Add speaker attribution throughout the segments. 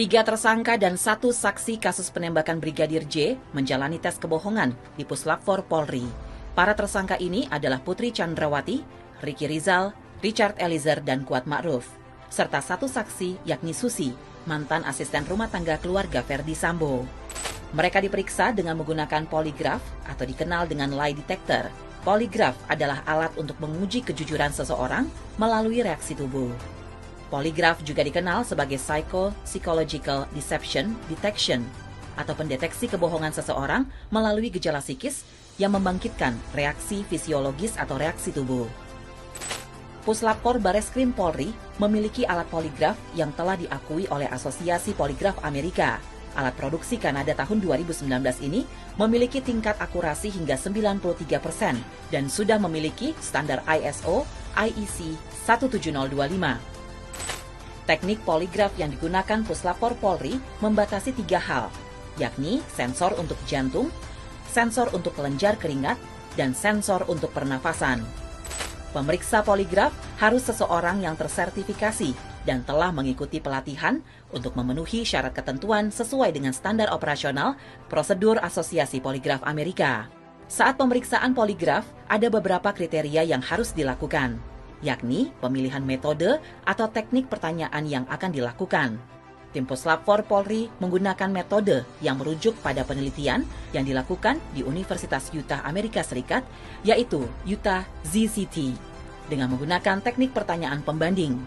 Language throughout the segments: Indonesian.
Speaker 1: 3 tersangka dan 1 saksi kasus penembakan Brigadir J menjalani tes kebohongan di Puslapfor Polri. Para tersangka ini adalah Putri Chandrawati, Ricky Rizal, Richard Eliezer, dan Kuat Ma'ruf, serta 1 saksi yakni Susi, mantan asisten rumah tangga keluarga Ferdi Sambo. Mereka diperiksa dengan menggunakan poligraf atau dikenal dengan lie detector. Poligraf adalah alat untuk menguji kejujuran seseorang melalui reaksi tubuh. Poligraf juga dikenal sebagai psychological deception detection atau pendeteksi kebohongan seseorang melalui gejala psikis yang membangkitkan reaksi fisiologis atau reaksi tubuh. Puslapfor Bareskrim Polri memiliki alat poligraf yang telah diakui oleh Asosiasi Poligraf Amerika. Alat produksi Kanada tahun 2019 ini memiliki tingkat akurasi hingga 93% dan sudah memiliki standar ISO IEC 17025. Teknik poligraf yang digunakan Puslapfor Polri membatasi 3 hal, yakni sensor untuk jantung, sensor untuk kelenjar keringat, dan sensor untuk pernafasan. Pemeriksa poligraf harus seseorang yang tersertifikasi dan telah mengikuti pelatihan untuk memenuhi syarat ketentuan sesuai dengan standar operasional prosedur Asosiasi Poligraf Amerika. Saat pemeriksaan poligraf, ada beberapa kriteria yang harus dilakukan, yakni pemilihan metode atau teknik pertanyaan yang akan dilakukan. Tim Puslapfor Polri menggunakan metode yang merujuk pada penelitian yang dilakukan di Universitas Utah, Amerika Serikat, yaitu Utah ZCT, dengan menggunakan teknik pertanyaan pembanding.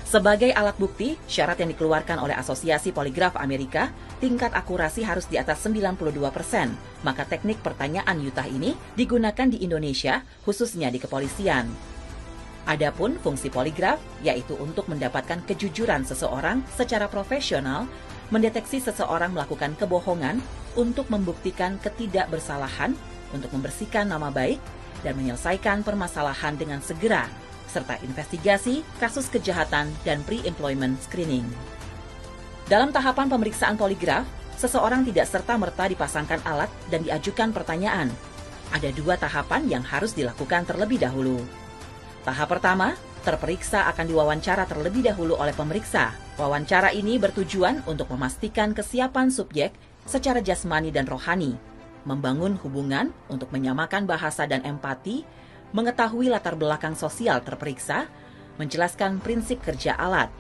Speaker 1: Sebagai alat bukti, syarat yang dikeluarkan oleh Asosiasi Poligraf Amerika, tingkat akurasi harus di atas 92%, maka teknik pertanyaan Utah ini digunakan di Indonesia, khususnya di kepolisian. Adapun fungsi poligraf yaitu untuk mendapatkan kejujuran seseorang secara profesional, mendeteksi seseorang melakukan kebohongan untuk membuktikan ketidakbersalahan, untuk membersihkan nama baik, dan menyelesaikan permasalahan dengan segera, serta investigasi kasus kejahatan dan pre-employment screening. Dalam tahapan pemeriksaan poligraf, seseorang tidak serta-merta dipasangkan alat dan diajukan pertanyaan. Ada 2 tahapan yang harus dilakukan terlebih dahulu. Tahap pertama, terperiksa akan diwawancara terlebih dahulu oleh pemeriksa. Wawancara ini bertujuan untuk memastikan kesiapan subjek secara jasmani dan rohani, membangun hubungan untuk menyamakan bahasa dan empati, mengetahui latar belakang sosial terperiksa, menjelaskan prinsip kerja alat.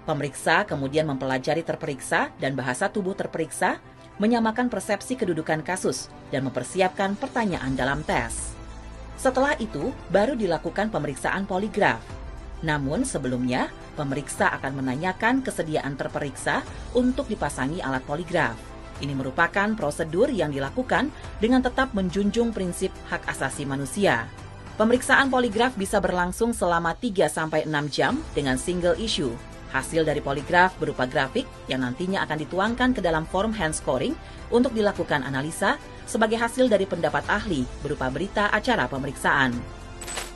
Speaker 1: Pemeriksa kemudian mempelajari terperiksa dan bahasa tubuh terperiksa, menyamakan persepsi kedudukan kasus, dan mempersiapkan pertanyaan dalam tes. Setelah itu, baru dilakukan pemeriksaan poligraf. Namun sebelumnya, pemeriksa akan menanyakan kesediaan terperiksa untuk dipasangi alat poligraf. Ini merupakan prosedur yang dilakukan dengan tetap menjunjung prinsip hak asasi manusia. Pemeriksaan poligraf bisa berlangsung selama 3-6 jam dengan single issue. Hasil dari poligraf berupa grafik yang nantinya akan dituangkan ke dalam form hand scoring untuk dilakukan analisa sebagai hasil dari pendapat ahli berupa berita acara pemeriksaan.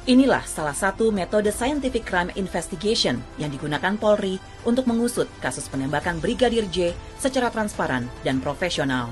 Speaker 1: Inilah salah satu metode scientific crime investigation yang digunakan Polri untuk mengusut kasus penembakan Brigadir J secara transparan dan profesional.